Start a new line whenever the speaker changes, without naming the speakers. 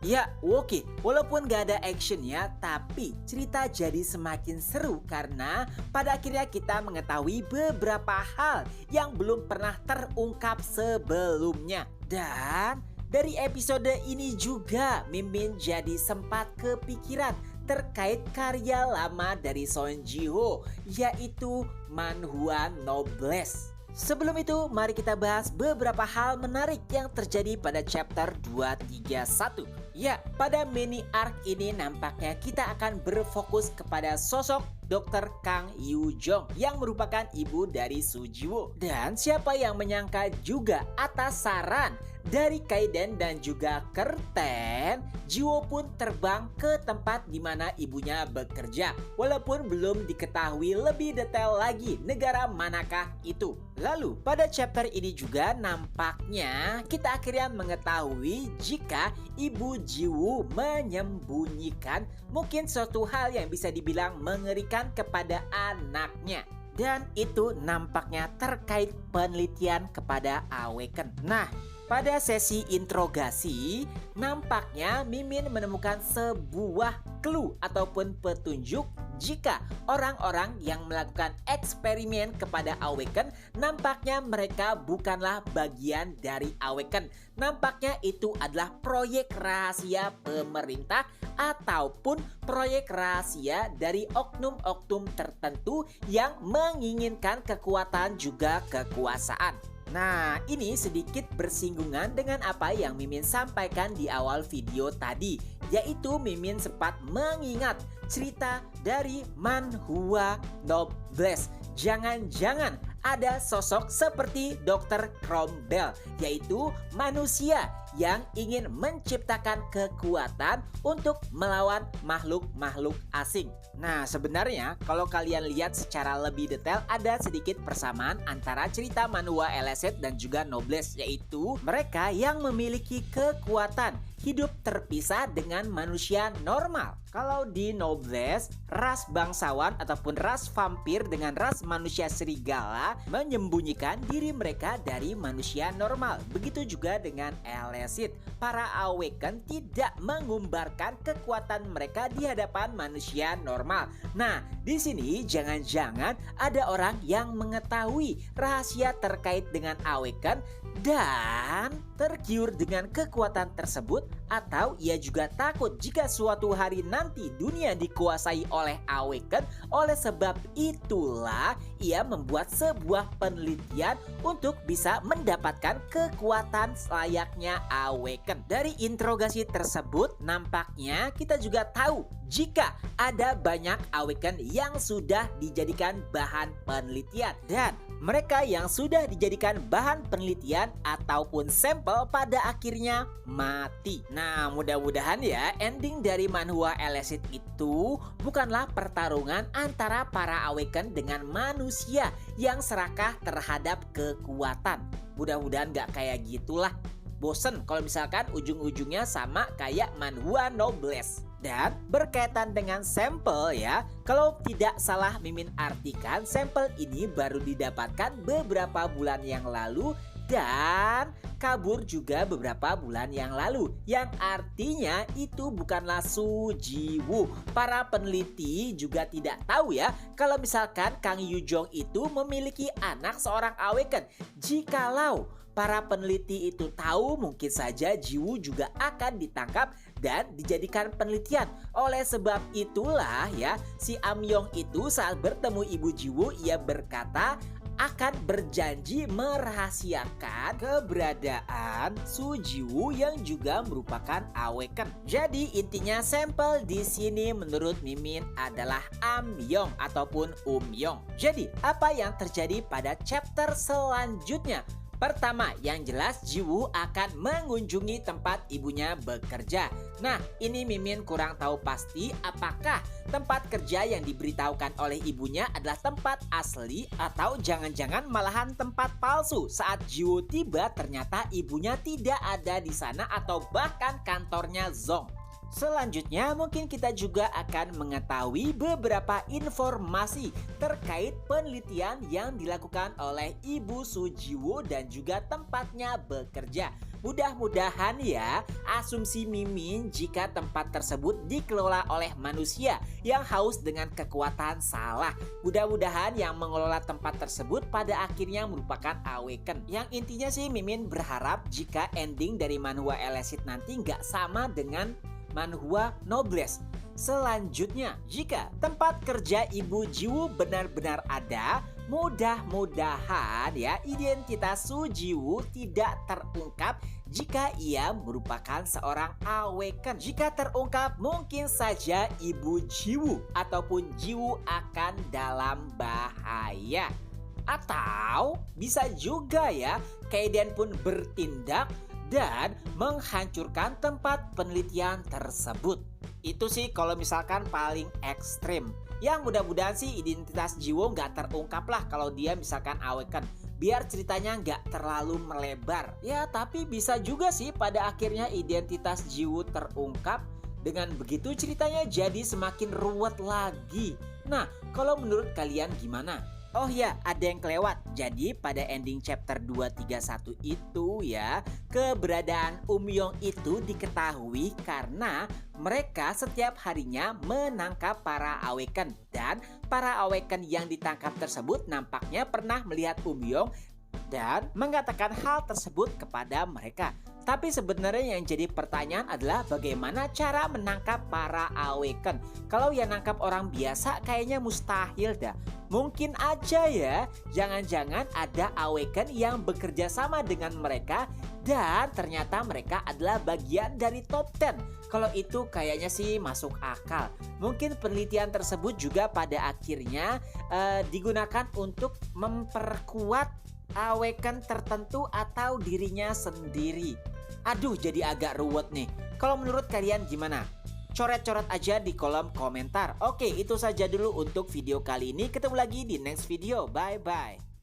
Ya, oke. Walaupun gak ada actionnya, tapi cerita jadi semakin seru karena pada akhirnya kita mengetahui beberapa hal yang belum pernah terungkap sebelumnya. Dan dari episode ini juga Mimin jadi sempat kepikiran terkait karya lama dari Son Ji-ho, yaitu Manhwa Noblesse. Sebelum itu, mari kita bahas beberapa hal menarik yang terjadi pada chapter 231. Ya, pada mini arc ini nampaknya kita akan berfokus kepada sosok Dr. Kang Yu-jong yang merupakan ibu dari Soo Ji-woo. Dan siapa yang menyangka juga atas saran dari Kaiden dan juga Kerten, Ji-woo pun terbang ke tempat di mana ibunya bekerja. Walaupun belum diketahui lebih detail lagi negara manakah itu. Lalu pada chapter ini juga nampaknya kita akhirnya mengetahui jika ibu Ji-woo menyembunyikan mungkin suatu hal yang bisa dibilang mengerikan kepada anaknya. Dan itu nampaknya terkait penelitian kepada Awaken. Nah, pada sesi interogasi, nampaknya Mimin menemukan sebuah clue ataupun petunjuk jika orang-orang yang melakukan eksperimen kepada Awaken nampaknya mereka bukanlah bagian dari Awaken. Nampaknya itu adalah proyek rahasia pemerintah ataupun proyek rahasia dari oknum-oknum tertentu yang menginginkan kekuatan juga kekuasaan. Nah, ini sedikit bersinggungan dengan apa yang Mimin sampaikan di awal video tadi, yaitu Mimin sempat mengingat cerita dari Manhwa Noblesse. Jangan-jangan ada sosok seperti Dr. Cromwell, yaitu manusia yang ingin menciptakan kekuatan untuk melawan makhluk-makhluk asing. Nah, sebenarnya kalau kalian lihat secara lebih detail ada sedikit persamaan antara cerita Manhwa Elicit dan juga Noblesse, yaitu mereka yang memiliki kekuatan hidup terpisah dengan manusia normal. Kalau di Noblesse, ras bangsawan ataupun ras vampir dengan ras manusia serigala menyembunyikan diri mereka dari manusia normal. Begitu juga dengan Elicit. Para Awaken tidak mengumbarkan kekuatan mereka di hadapan manusia normal. Nah, di sini jangan-jangan ada orang yang mengetahui rahasia terkait dengan Awaken dan tergiur dengan kekuatan tersebut, atau ia juga takut jika suatu hari nanti dunia dikuasai oleh Awaken. Oleh sebab itulah ia membuat sebuah penelitian untuk bisa mendapatkan kekuatan selayaknya Awaken. Dari interogasi tersebut nampaknya kita juga tahu jika ada banyak Awaken yang sudah dijadikan bahan penelitian, dan mereka yang sudah dijadikan bahan penelitian ataupun sampel pada akhirnya mati. Nah, mudah-mudahan ya ending dari Manhwa Elicit itu bukanlah pertarungan antara para Awaken dengan manusia yang serakah terhadap kekuatan. Mudah-mudahan gak kayak gitulah. Bosen kalau misalkan ujung-ujungnya sama kayak Manhwa Noblesse. Dan berkaitan dengan sampel ya, kalau tidak salah Mimin artikan sampel ini baru didapatkan beberapa bulan yang lalu dan kabur juga beberapa bulan yang lalu, yang artinya itu bukanlah Soo Ji-woo. Para peneliti juga tidak tahu ya kalau misalkan Kang Yu-jong itu memiliki anak seorang Awaken. Jikalau para peneliti itu tahu, mungkin saja Ji-woo juga akan ditangkap dan dijadikan penelitian. Oleh sebab itulah ya, si Amyong itu saat bertemu ibu Ji-woo ia berkata akan berjanji merahasiakan keberadaan Soo Ji-woo yang juga merupakan Awaken. Jadi intinya sampel di sini menurut Mimin adalah Amyong ataupun Umyong. Jadi apa yang terjadi pada chapter selanjutnya? Pertama, yang jelas Ji-woo akan mengunjungi tempat ibunya bekerja. Nah, ini Mimin kurang tahu pasti apakah tempat kerja yang diberitahukan oleh ibunya adalah tempat asli atau jangan-jangan malahan tempat palsu. Saat Ji-woo tiba ternyata ibunya tidak ada di sana atau bahkan kantornya zonk. Selanjutnya mungkin kita juga akan mengetahui beberapa informasi terkait penelitian yang dilakukan oleh Ibu Sujiwo dan juga tempatnya bekerja. Mudah-mudahan ya, asumsi Mimin jika tempat tersebut dikelola oleh manusia yang haus dengan kekuatan salah. Mudah-mudahan yang mengelola tempat tersebut pada akhirnya merupakan Awaken. Yang intinya sih Mimin berharap jika ending dari manhwa Elecid nanti nggak sama dengan manhwa Noblesse. Selanjutnya, jika tempat kerja Ibu Jiwoo benar-benar ada, mudah-mudahan ya identitas Sujiwo tidak terungkap jika ia merupakan seorang Awaken. Jika terungkap, mungkin saja Ibu Jiwoo ataupun Jiwoo akan dalam bahaya. Atau bisa juga ya, Kaeden pun bertindak dan menghancurkan tempat penelitian tersebut. Itu sih kalau misalkan paling ekstrim. Yang mudah-mudahan sih identitas Jiwoo nggak terungkap lah kalau dia misalkan Awaken. Biar ceritanya nggak terlalu melebar. Ya tapi bisa juga sih pada akhirnya identitas Jiwoo terungkap. Dengan begitu ceritanya jadi semakin ruwet lagi. Nah kalau menurut kalian gimana? Oh ya, ada yang kelewat. Jadi pada ending chapter 231 itu ya, keberadaan Umyong itu diketahui karena mereka setiap harinya menangkap para Awaken. Dan para Awaken yang ditangkap tersebut nampaknya pernah melihat Umyong dan mengatakan hal tersebut kepada mereka. Tapi sebenarnya yang jadi pertanyaan adalah bagaimana cara menangkap para Awaken. Kalau yang nangkap orang biasa kayaknya mustahil dah. Mungkin aja ya, jangan-jangan ada Awaken yang bekerja sama dengan mereka dan ternyata mereka adalah bagian dari top 10. Kalau itu kayaknya sih masuk akal. Mungkin penelitian tersebut juga pada akhirnya digunakan untuk memperkuat Awaken tertentu atau dirinya sendiri. Aduh, jadi agak ruwet nih. Kalau menurut kalian gimana? Coret-coret aja di kolom komentar. Oke, itu saja dulu untuk video kali ini. Ketemu lagi di next video. Bye-bye.